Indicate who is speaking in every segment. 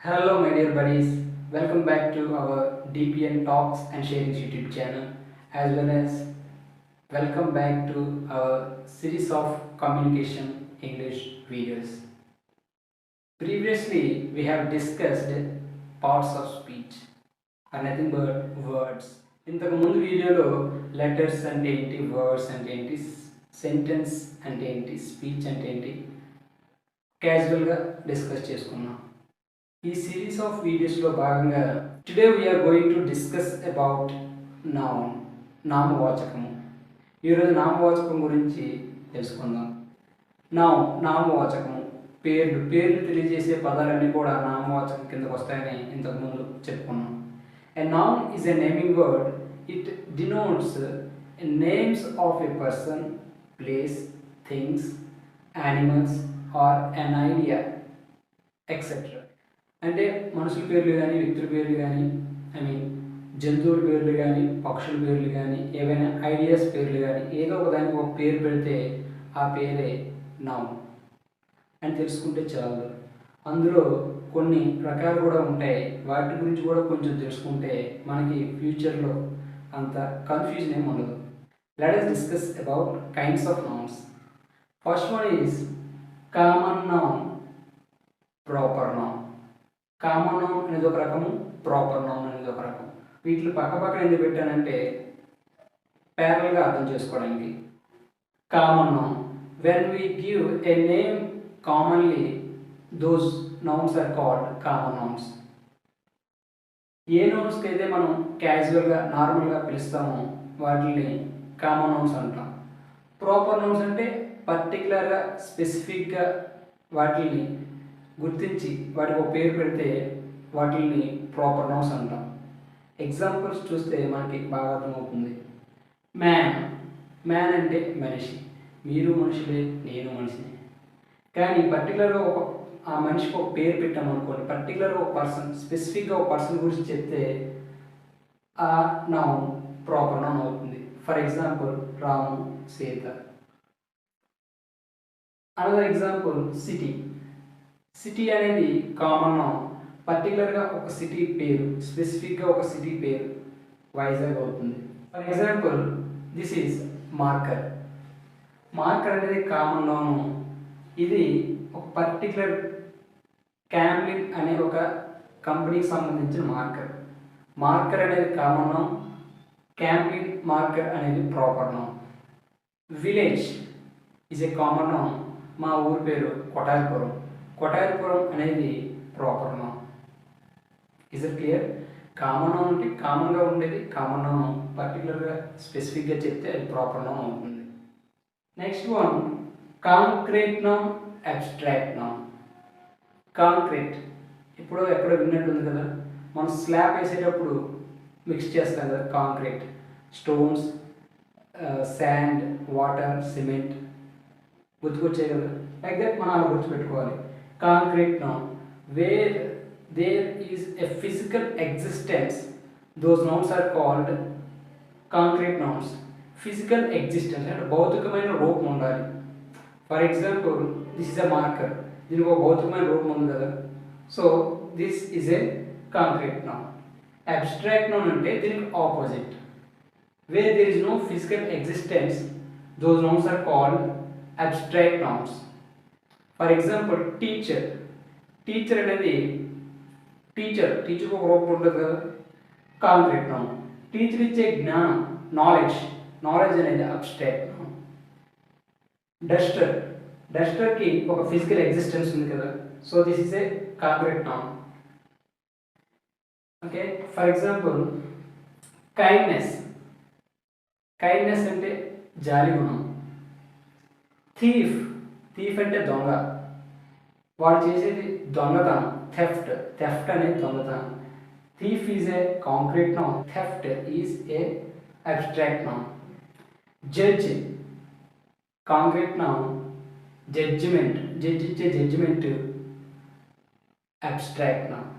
Speaker 1: Hello, my dear buddies. Welcome back to our DPN Talks and Sharings YouTube channel, as well as welcome back to our series of communication English videos. Previously, we have discussed parts of speech, are nothing but words. ఇంతకు ముందు వీడియోలో letters అంటే ఏంటి, words అంటే ఏంటి, sentence అంటే ఏంటి, speech అంటే ఏంటి క్యాజువల్గా డిస్కస్ చేసుకున్నాం. ఈ సిరీస్ ఆఫ్ వీడియోస్లో భాగంగా today we are going to discuss about noun, నామవాచకము. ఈరోజు నామవాచకం గురించి తెలుసుకుందాం. నామవాచకము పేర్లు తెలియజేసే పదాలన్నీ కూడా నామవాచకం కిందకు వస్తాయని ఇంతకుముందు చెప్పుకున్నాం. A noun is a naming word. It denotes names of a person, place, things, animals or an idea, etc. అంటే మనుషుల పేర్లు కానీ, వ్యక్తుల పేర్లు కానీ, జంతువుల పేర్లు కానీ, పక్షుల పేర్లు కానీ, ఏవైనా ఐడియాస్ పేర్లు కానీ, ఏదో ఒక దానికి ఒక పేరు పెడితే ఆ పేరే నౌన్ అని తెలుసుకుంటే చాలు. అందులో కొన్ని రకాలు కూడా ఉంటాయి, వాటి గురించి కూడా కొంచెం తెలుసుకుంటే మనకి ఫ్యూచర్లో అంత కన్ఫ్యూజన్ ఏమి ఉండదు. Let us discuss about kinds of nouns. First one is common noun, proper noun. Common noun అనేది ఒక రకము, ప్రాపర్ నౌన్ అనేది ఒక రకం. వీటిని పక్కపక్కన ఎందుకు పెట్టానంటే ప్యారల్గా అర్థం చేసుకోవడానికి. Common noun, when we give a name commonly those nouns are called common nouns. ఏ నౌన్స్కి అయితే మనం క్యాజువల్గా నార్మల్గా పిలుస్తామో వాటిని కామన్ నౌన్స్ అంటాం. ప్రాపర్ నౌన్స్ అంటే పర్టికులర్గా స్పెసిఫిక్గా వాటిని గుర్తించి వాటికి ఒక పేరు పెడితే వాటిని ప్రాపర్ నౌన్స్ అంటాం. ఎగ్జాంపుల్స్ చూస్తే మనకి బాగా అర్థమవుతుంది. మ్యాన్ అంటే మనిషి. మీరు మనుషులే, నేను మనిషిని. కానీ పర్టికులర్గా ఆ మనిషికి ఒక పేరు పెట్టామనుకోండి, పర్టికులర్గా ఒక పర్సన్, స్పెసిఫిక్గా ఒక పర్సన్ గురించి చెప్తే ఆ నౌన్ ప్రాపర్ నౌన్ అవుతుంది. For example Ramu, Sita. Another example city అనేది కామన్ నౌన్. పర్టికులర్గా ఒక సిటీ పేరు, స్పెసిఫిక్గా ఒక సిటీ పేరు వైజాగ్ అవుతుంది. For example this is marker అనేది కామన్ నౌన్. ఇది ఒక పర్టికులర్ క్యామ్లిన్ అనే ఒక కంపెనీకి సంబంధించిన మార్కర్ అనేది కామన్ నౌన్, క్యామ్లిన్ మార్కర్ అనేది proper noun. Village is a common noun. మా ఊరి పేరు కొటారిపురం అనేది proper noun. Is it clear? Common noun అంటే కామన్గా ఉండేది కామన్ నౌన్, పర్టికులర్గా స్పెసిఫిక్గా చెప్తే అది ప్రాపర్ నౌన్ అవుతుంది. Next one concrete noun, abstract noun. Concrete ఇప్పుడు ఎక్కడో విన్నట్టుంది కదా, మనం స్లాబ్ వేసేటప్పుడు మిక్స్ చేస్తాం కదా concrete, stones, sand, water, cement గుర్తుకొచ్చాయి కదా. లైక్ దట్ మనం అలా గుర్తుపెట్టుకోవాలి. Concrete noun, where there is a physical existence, those nouns are called concrete nouns. Physical existence అంటే భౌతికమైన రూపం ఉండాలి. For example this is a marker, దీనికి ఒక భౌతికమైన రూపం ఉంది కదా, so this is a concrete noun. Abstract noun అంటే దీనికి opposite, where there is no physical existence, those nouns are called abstract nouns. For example teacher అనేది టీచర్కి ఒక రూపం ఉంటుంది కదా, కాంక్రీట్ నౌన్. టీచర్ ఇచ్చే జ్ఞానం, నాలెడ్జ్ అనేది అబ్స్ట్రాక్ట్ నౌన్. డస్టర్కి ఒక ఫిజికల్ ఎగ్జిస్టెన్స్ ఉంది కదా, so this is a concrete noun. Okay, for example kindness అంటే జాలి గుణం. థీఫ్ అంటే దొంగ, వాడు చేసేది దొంగతనం, థెఫ్ట్ అనేది దొంగతనం. Thief is a concrete noun, theft is a abstract noun. Judge concrete noun, judge ఇచ్చే judgement abstract noun.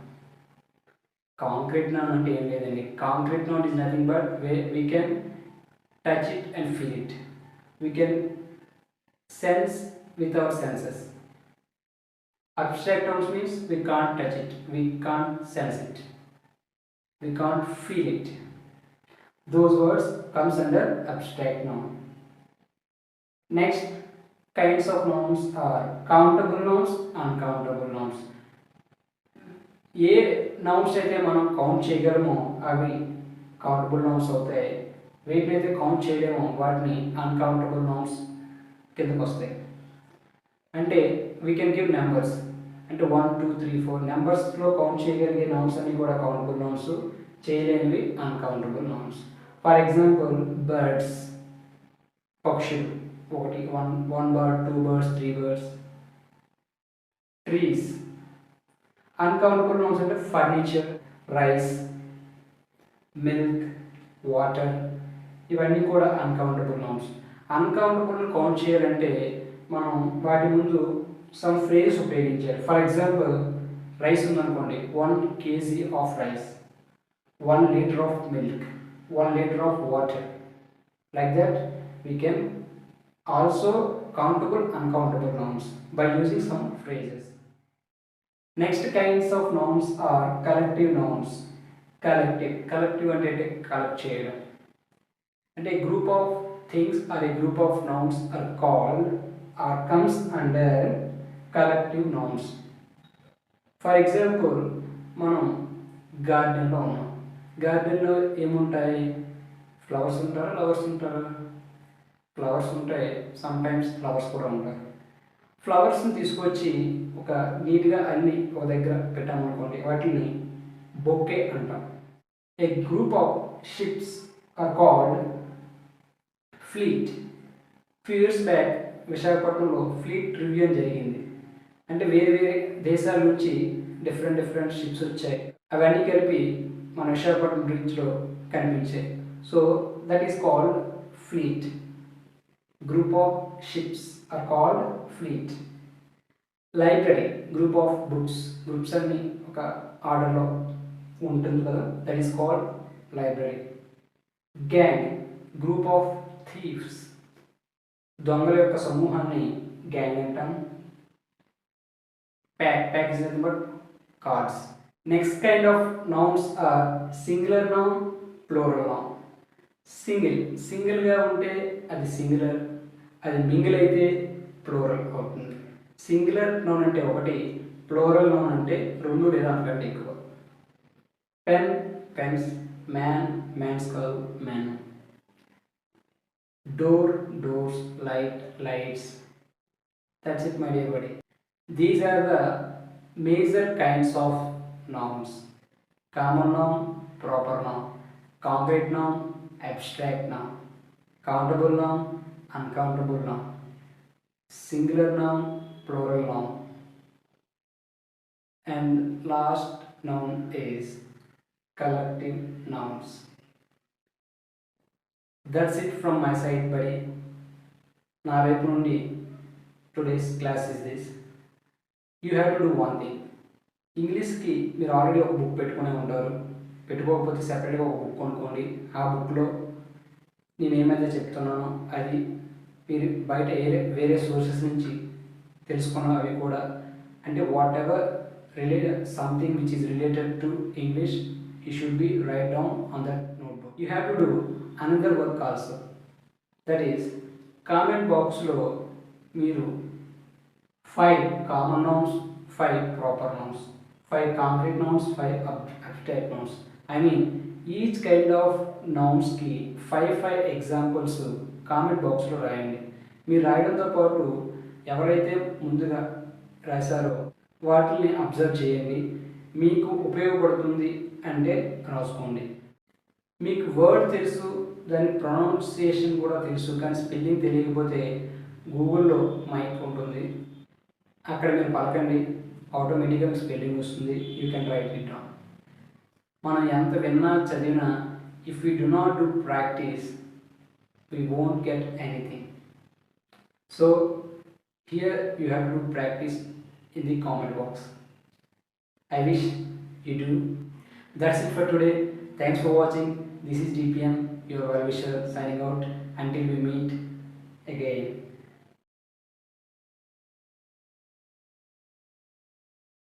Speaker 1: Concrete noun అంటే ఏం లేదండి, concrete noun is nothing but we can touch it and feel it, we can sense with our senses. Abstract nouns means we can't touch it, we can't sense it, we can't feel it. Those words comes under abstract noun. Next kinds of nouns are countable nouns, uncountable nouns. A nouns అయితే మనం count చేయగలమో అవి countable nouns అవుతాయి. వీటిని అయితే count చేయలేమో వాటిని uncountable nouns కిందకు వస్తాయి. అంటే వీ కెన్ గివ్ నెంబర్స్, అంటే 1 2 3 4 నెంబర్స్లో కౌంట్ చేయగలిగే నౌన్స్ అన్ని కూడా కౌంటబుల్ నౌన్స్, చేయలేనివి uncountable nouns. For example birds, పక్షులు, ఒకటి one bird, 2 birds, 3 birds. Trees. Uncountable nouns అంటే ఫర్నిచర్, రైస్, మిల్క్, వాటర్, ఇవన్నీ కూడా అన్కౌంటబుల్ నౌన్స్. అన్కౌంటబుల్ కౌంట్ చేయాలంటే మనం వాటి ముందు సమ్ ఫ్రేజ్ ఉపయోగించాలి. ఫర్ ఎగ్జాంపుల్ రైస్ ఉందనుకోండి, 1 kg of rice, 1 litre of milk, 1 litre of water. Like that we can also countable uncountable nouns by using some phrases. Next kinds of nouns are collective nouns. Collective అంటే collect చేయడం. అంటే group of things or a group of nouns are called or comes under collective nouns. For example మనం గార్డెన్లో ఉన్నాం. గార్డెన్లో ఏముంటాయి? Flowers ఉంటారా, lovers ఉంటారా? ఫ్లవర్స్ ఉంటాయి, సమ్ టైమ్స్ ఫ్లవర్స్ కూడా ఉంటాయి. ఫ్లవర్స్ని తీసుకొచ్చి ఒక నీట్గా అన్ని ఒక దగ్గర పెట్టామనుకోండి, వాటిని బొకే అంటాం. A group of ships are called fleet. Few years back విశాఖపట్నంలో ఫ్లీట్ రివ్యూ జరిగింది. అంటే వేరే వేరే దేశాల నుంచి డిఫరెంట్ షిప్స్ వచ్చాయి. అవన్నీ కలిపి మన విశాఖపట్నం బ్రిడ్జ్లో కనిపించాయి. So that is called fleet. Group of ships are called fleet. Library, group of books. Groups అన్ని ఒక ఆర్డర్లో ఉంటుంది కదా, that is called library. Gang, group of thieves. దొంగల యొక్క సమూహాన్ని గ్యాంగ్ అంటాం. Pack is nothing but cards. Next kind of nouns are singular noun, plural noun. సింగిల్గా ఉంటే అది సింగులర్, అది మింగిల్ అయితే ప్లూరల్ అవుతుంది. సింగులర్ నౌన్ అంటే ఒకటి, ప్లూరల్ నౌన్ అంటే 2 లేదా అంతకంటే ఎక్కువ. పెన్, పెన్స్, మ్యాన్, మ్యాన్స్ కాదు man. Door, doors, light, lights. That's it my dear buddy. These are the major kinds of nouns. Common noun, proper noun, concrete noun, abstract noun, countable noun, uncountable noun, singular noun, plural noun, and last noun is collective nouns. That's it from my side, buddy. నా వైపు నుండి today's class is this. You have to do one thing. ఇంగ్లీష్కి మీరు already ఒక book పెట్టుకునే ఉంటారు. పెట్టుకోకపోతే సెపరేట్గా ఒక బుక్ కొనుక్కోండి. ఆ బుక్లో నేను ఏమైతే చెప్తున్నానో అది మీరు బయట వేరే సోర్సెస్ నుంచి తెలుసుకున్న అవి కూడా, అంటే what ever related something which is related to English, you should be right down on that notebook. You have to do another work also, that is comment బాక్స్లో మీరు 5 common nouns, 5 proper nouns, 5 concrete nouns, 5 abstract nouns. I mean each kind of nouns కి 5 examples comment బాక్స్లో రాయండి. మీరు రాయడంతో పాటు ఎవరైతే ముందుగా రాశారో వాటిని అబ్జర్వ్ చేయండి. మీకు ఉపయోగపడుతుంది అంటే రాసుకోండి. మీకు వర్డ్ తెలుసు, దాని ప్రొనౌన్సియేషన్ కూడా తెలుసు, కానీ స్పెల్లింగ్ తెలియకపోతే గూగుల్లో మైక్ ఉంటుంది, అక్కడ మీరు పలకండి, ఆటోమేటిక్గా స్పెల్లింగ్ వస్తుంది. You can write it down. మనం ఎంత విన్నా చదివినా if we do not do practice we won't get anything. So here you have to do practice in the comment box. I wish you do. That's it for today. Thanks for watching. This is DPM, your well wisher, signing out until we meet again.